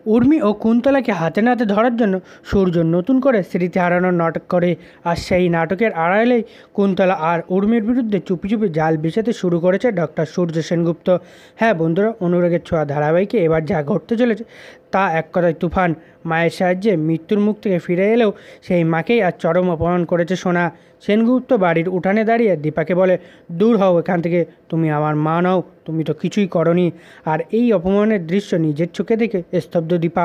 উর্মি ও কুন্তলাকে হাতে নাতে ধরার জন্য সূর্য নতুন করে স্মৃতি হারানোর নাটক করে। আর সেই নাটকের আড়ালেই কুন্তলা আর উর্মির বিরুদ্ধে চুপি চুপি জাল বিছাতে শুরু করেছে ডক্টর সূর্য সেনগুপ্ত। হ্যাঁ বন্ধুরা, অনুরাগের ছোঁয়া ধারাবাহিকে এবার যা ঘটতে চলেছে তা এক কথায় তুফান। মায়ের সাহায্যে মৃত্যুর মুখ থেকে ফিরে এলেও সেই মাকেই আর চরম অপমান করেছে সোনা। সেনগুপ্ত বাড়ির উঠানে দাঁড়িয়ে দীপাকে বলে, দূর হও এখান থেকে, তুমি আমার মা নও, তুমি তো কিছুই করনি। আর এই অপমানের দৃশ্য নিজের চোখে দেখে স্তব্ধ দীপা।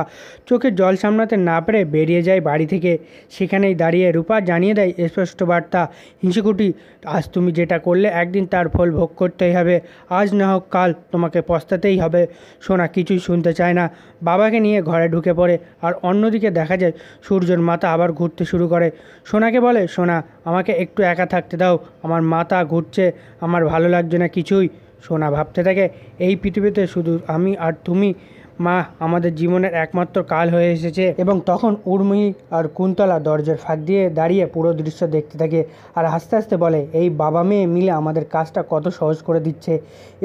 চোখের জল সামলাতে না পেরে বেরিয়ে যায় বাড়ি থেকে। সেখানেই দাঁড়িয়ে রূপা জানিয়ে দেয় স্পষ্ট বার্তা, হিংসুকুটি, আজ তুমি যেটা করলে একদিন তার ফল ভোগ করতেই হবে। আজ না হোক কাল তোমাকে পস্তাতেই হবে। সোনা কিছুই শুনতে চায় না, বাবাকে নিয়ে ঘরে ঢুকে পড়ে। আর অন্যদিকে দেখা যায় সূর্যর মাথা আবার ঘুরতে শুরু করে। সোনাকে বলে, সোনা আমাকে একটু একা থাকতে দাও, আমার মাথা ঘুরছে, আমার ভালো লাগছে না কিছুই। সোনা ভাবতে থাকে, এই পৃথিবীতে শুধু আমি আর তুমি মা আমাদের জীবনের একমাত্র কাল হয়ে এসেছে। এবং তখন উর্মি আর কুন্তলা দরজার ফাঁক দিয়ে দাঁড়িয়ে পুরো দৃশ্য দেখতে থাকে আর হাসতে হাসতে বলে, এই বাবা মেয়ে মিলে আমাদের কাজটা কত সহজ করে দিচ্ছে।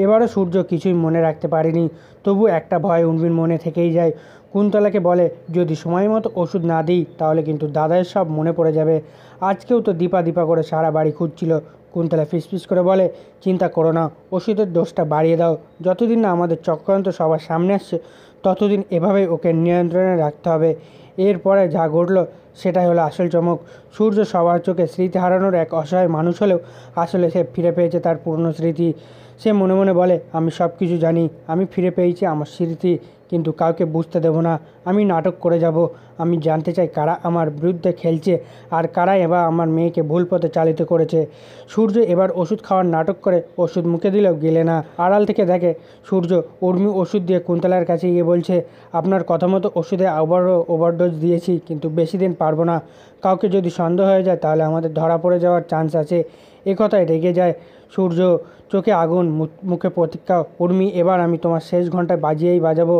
এবারও সূর্য কিছুই মনে রাখতে পারেনি, তবু একটা ভয় উর্মির মনে থেকেই যায়। কুন্তলাকে বলে, যদি সময় মতো ওষুধ না দিই তাহলে কিন্তু দাদার সব মনে পড়ে যাবে। আজকেও তো দীপা দীপা করে সারা বাড়ি খুঁজছিল। কুন্তলা ফিসফিস করে বলে, চিন্তা করো না, ওষুধের ডোজটা বাড়িয়ে দাও। যতদিন না আমাদের চক্রান্ত সবার সামনে আসছে ততদিন এভাবেই ওকে নিয়ন্ত্রণে রাখতে হবে। এরপরে যা ঘটল সেটাই হলো আসল চমক। সূর্য সবার চোখে স্মৃতি হারানোর এক অসহায় মানুষ হলেও আসলে সে ফিরে পেয়েছে তার পুরনো স্মৃতি। সে মনে মনে বলে, আমি সব কিছু জানি, আমি ফিরে পেয়েছি আমার স্মৃতি, কিন্তু কাউকে বুঝতে দেব না। আমি নাটক করে যাব। আমি জানতে চাই কারা আমার বিরুদ্ধে খেলছে আর কারাই এবার আমার মেয়েকে ভুল পথে চালিত করেছে। সূর্য এবার ওষুধ খাওয়ার নাটক করে ওষুধ মুখে দিলেও গেলে না। আড়াল থেকে দেখে সূর্য উর্মি ওষুধ দিয়ে কুন্তলার কাছে গিয়ে বলছে, আপনার কথা মতো ওষুধে আবারও ওভারডোজ দিয়েছি, কিন্তু বেশি দিন পারবো না। কাউকে যদি সন্দেহ হয়ে যায় তাহলে আমাদের ধরা পড়ে যাওয়ার চান্স আছে। এ কথায় রেগে যায় সূর্য, চোখে আগুন, মুখে প্রতীক্ষা। উর্মি, এবার আমি তোমার শেষ ঘন্টায় বাজিয়েই বাজাবো।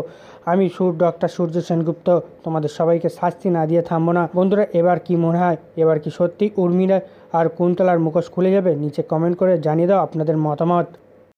আমি ডক্টর সূর্য সেনগুপ্ত তোমাদের সবাইকে শাস্তি না দিয়ে থামবো না। বন্ধুরা, এবার কি মনে হয়, এবার কি সত্যি উর্মিরা আর কুন্তলার মুখোশ খুলে যাবে? নিচে কমেন্ট করে জানিয়ে দাও আপনাদের মতামত।